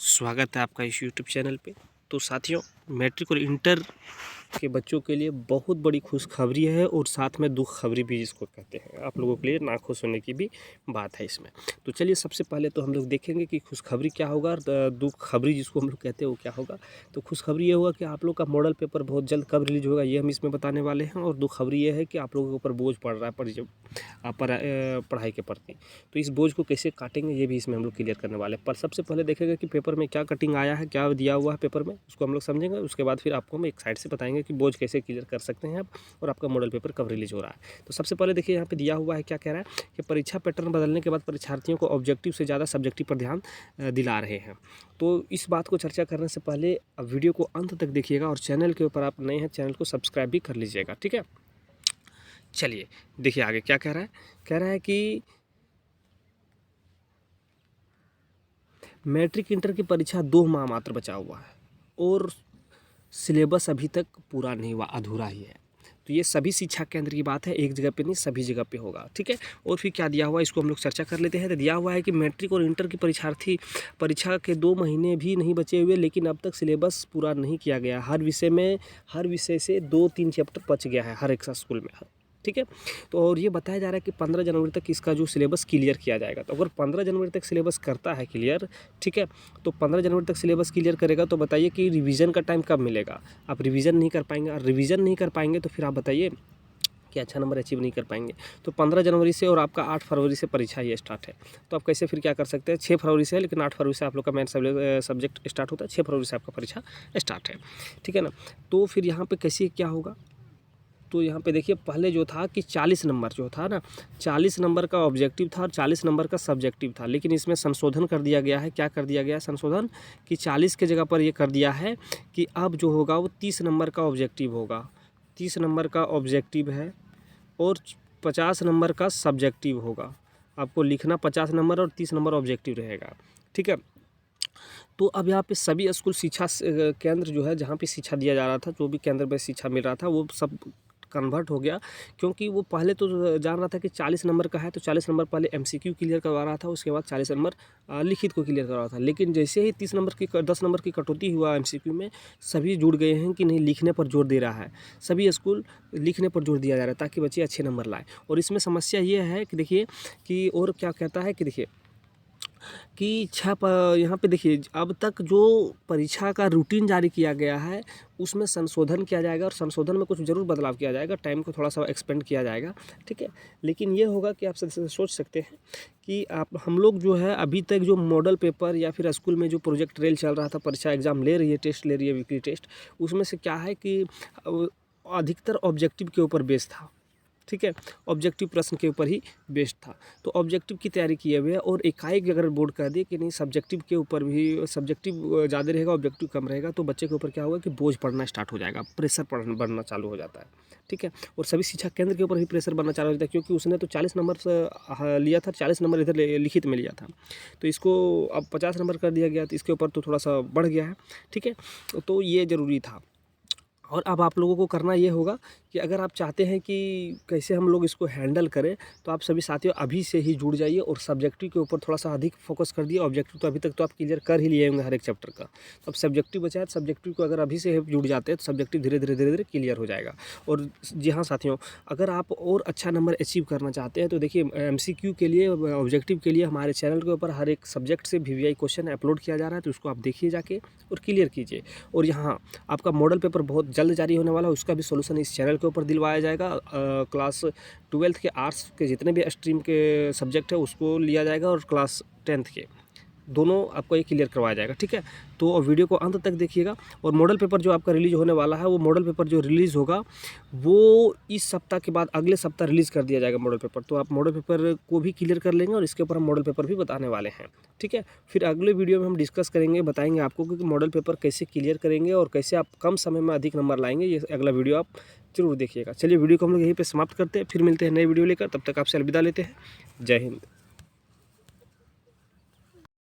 स्वागत है आपका इस यूट्यूब चैनल पे। तो साथियों, मैट्रिक और इंटर के बच्चों के लिए बहुत बड़ी खुशखबरी है और साथ में दुखखबरी भी जिसको कहते हैं। आप लोगों के लिए नाखुश होने की भी बात है इसमें। तो चलिए सबसे पहले तो हम लोग देखेंगे कि खुशखबरी क्या होगा और दुखखबरी जिसको हम लोग कहते हैं वो क्या होगा। तो खुशखबरी ये होगा कि आप लोग का मॉडल पेपर बहुत जल्द कब रिलीज होगा ये हम इसमें बताने वाले हैं। और दुखखबरी ये है कि आप लोगों के ऊपर बोझ पड़ रहा है पढ़ाई के प्रति। तो इस बोझ को कैसे काटेंगे ये भी इसमें हम लोग क्लियर करने वाले हैं। पर सबसे पहले देखेंगे कि पेपर में क्या कटिंग आया है, क्या दिया हुआ है पेपर में, उसको हम लोग समझेंगे। उसके बाद फिर आपको हम एक साइड से बताएंगे कि बोझ कैसे क्लियर कर सकते हैं आप और आपका मॉडल पेपर कब रिलीज हो रहा है। तो सबसे पहले देखिए यहाँ पे दिया हुआ है, क्या कह रहा है कि परीक्षा पैटर्न बदलने के बाद परीक्षार्थियों को ऑब्जेक्टिव से ज़्यादा सब्जेक्टिव पर ध्यान दिला रहे हैं। तो इस बात को चर्चा करने से पहले वीडियो को अंत तक देखिएगा और चैनल के ऊपर आप नए हैं चैनल को सब्सक्राइब भी कर लीजिएगा, ठीक है। चलिए देखिए आगे क्या कह रहा है। कह रहा है कि मैट्रिक इंटर की परीक्षा 2 माह मात्र बचा हुआ है और सिलेबस अभी तक पूरा नहीं हुआ, अधूरा ही है। तो ये सभी शिक्षा केंद्र की बात है, एक जगह पे नहीं सभी जगह पे होगा, ठीक है। और फिर क्या दिया हुआ है इसको हम लोग चर्चा कर लेते हैं। तो दिया हुआ है कि मैट्रिक और इंटर की परीक्षार्थी परीक्षा के 2 महीने भी नहीं बचे हुए, लेकिन अब तक सिलेबस पूरा नहीं किया गया। हर विषय से 2-3 चैप्टर बच गया है हर एक स्कूल में, ठीक है। तो और ये बताया जा रहा है कि 15 जनवरी तक इसका जो सिलेबस क्लियर किया जाएगा। तो अगर 15 जनवरी तक सिलेबस करता है क्लियर, ठीक है, तो 15 जनवरी तक सिलेबस क्लियर करेगा तो बताइए कि रिवीजन का टाइम कब मिलेगा। आप रिवीजन नहीं कर पाएंगे, और रिवीजन नहीं कर पाएंगे तो फिर आप बताइए कि अच्छा नंबर अचीव नहीं कर पाएंगे। तो 15 जनवरी से और आपका 8 फरवरी से परीक्षा ये स्टार्ट है। तो आप कैसे फिर क्या कर सकते हैं, 6 फरवरी से है, लेकिन 8 फरवरी से आप लोग का मेन सब्जेक्ट स्टार्ट होता है, 6 फरवरी से आपका परीक्षा स्टार्ट है, ठीक है ना। तो फिर यहाँ पे कैसे क्या होगा, तो यहाँ पे देखिए पहले जो था कि 40 नंबर जो था ना, 40 नंबर का ऑब्जेक्टिव था और 40 नंबर का सब्जेक्टिव था। लेकिन इसमें संशोधन कर दिया गया है। क्या कर दिया गया है संशोधन, कि 40 के जगह पर ये कर दिया है कि अब जो होगा वो 30 नंबर का ऑब्जेक्टिव होगा। 30 नंबर का ऑब्जेक्टिव है और 50 नंबर का सब्जेक्टिव होगा। आपको लिखना 50 नंबर और 30 नंबर ऑब्जेक्टिव रहेगा, ठीक है। तो अब यहाँ पे सभी स्कूल शिक्षा केंद्र जो है जहाँ पे शिक्षा दिया जा रहा था, जो भी केंद्र में शिक्षा मिल रहा था, वो सब कन्वर्ट हो गया। क्योंकि वो पहले तो जान रहा था कि 40 नंबर का है, तो 40 नंबर पहले MCQ क्लियर करवा रहा था, उसके बाद 40 नंबर लिखित को क्लियर करवा रहा था। लेकिन जैसे ही 10 नंबर की कटौती हुआ MCQ में, सभी जुड़ गए हैं कि नहीं, लिखने पर जोर दे रहा है। सभी स्कूल लिखने पर जोर दिया जा रहा है ताकि बच्चे अच्छे नंबर लाएँ। और इसमें समस्या ये है कि देखिए कि और क्या कहता है कि देखिए कि यहाँ पे देखिए अब तक जो परीक्षा का रूटीन जारी किया गया है उसमें संशोधन किया जाएगा और संशोधन में कुछ ज़रूर बदलाव किया जाएगा, टाइम को थोड़ा सा एक्सपेंड किया जाएगा, ठीक है। लेकिन ये होगा कि आप सोच सकते हैं कि हम लोग जो है अभी तक जो मॉडल पेपर या फिर स्कूल में जो प्रोजेक्ट ट्रेल चल रहा था, परीक्षा एग्ज़ाम ले रही है, टेस्ट ले रही है, वीकली टेस्ट, उसमें से क्या है कि अधिकतर ऑब्जेक्टिव के ऊपर बेस था, ठीक है। ऑब्जेक्टिव प्रश्न के ऊपर ही बेस्ड था। तो ऑब्जेक्टिव की तैयारी किए हुए है और एकाएक अगर बोर्ड कह दे कि नहीं सब्जेक्टिव के ऊपर भी, सब्जेक्टिव ज़्यादा रहेगा ऑब्जेक्टिव कम रहेगा, तो बच्चे के ऊपर क्या होगा कि बोझ पड़ना स्टार्ट हो जाएगा, प्रेशर बढ़ना चालू हो जाता है, ठीक है। और सभी शिक्षा केंद्र के ऊपर भी प्रेशर बढ़ना चालू हो जाता है, क्योंकि उसने तो 40 नंबर से लिया था, 40 नंबर इधर लिखित में लिया था, तो इसको अब 50 नंबर कर दिया गया, तो इसके ऊपर तो थोड़ा सा बढ़ गया है, ठीक है। तो ये ज़रूरी था। और अब आप लोगों को करना ये होगा कि अगर आप चाहते हैं कि कैसे हम लोग इसको हैंडल करें, तो आप सभी साथियों अभी से ही जुड़ जाइए और सब्जेक्टिव के ऊपर थोड़ा सा अधिक फोकस कर दिए। ऑब्जेक्टिव तो अभी तक तो आप क्लियर कर ही लिए होंगे हर एक चैप्टर का, तो अब सब्जेक्टिव बचा है, तो सब्जेक्टिव को अगर अभी से जुड़ जाते हैं तो सब्जेक्टिव धीरे धीरे क्लियर हो जाएगा। और जी हाँ साथियों, अगर आप और अच्छा नंबर अचीव करना चाहते हैं तो देखिए MCQ के लिए, ऑब्जेक्टिव के लिए हमारे चैनल के ऊपर हर एक सब्जेक्ट से VVI क्वेश्चन अपलोड किया जा रहा है, तो उसको आप देखिए जाके और क्लियर कीजिए। और यहाँ आपका मॉडल पेपर बहुत जल्द जारी होने वाला है, उसका भी सॉल्यूशन इस चैनल के ऊपर दिलवाया जाएगा। क्लास 12th के आर्ट्स के जितने भी स्ट्रीम के सब्जेक्ट है उसको लिया जाएगा और क्लास 10th के दोनों आपको ये क्लियर करवाया जाएगा, ठीक है। तो वीडियो को अंत तक देखिएगा। और मॉडल पेपर जो आपका रिलीज़ होने वाला है, वो मॉडल पेपर जो रिलीज़ होगा वो इस सप्ताह के बाद अगले सप्ताह रिलीज़ कर दिया जाएगा मॉडल पेपर। तो आप मॉडल पेपर को भी क्लियर कर लेंगे और इसके ऊपर हम मॉडल पेपर भी बताने वाले हैं, ठीक है। फिर अगले वीडियो में हम डिस्कस करेंगे, बताएंगे आपको कि मॉडल पेपर कैसे क्लियर करेंगे और कैसे आप कम समय में अधिक नंबर लाएंगे। ये अगला वीडियो आप जरूर देखिएगा। चलिए वीडियो को हम लोग यहीं पर समाप्त करते हैं, फिर मिलते हैं नए वीडियो लेकर। तब तक आपसे अलविदा लेते हैं। जय हिंद।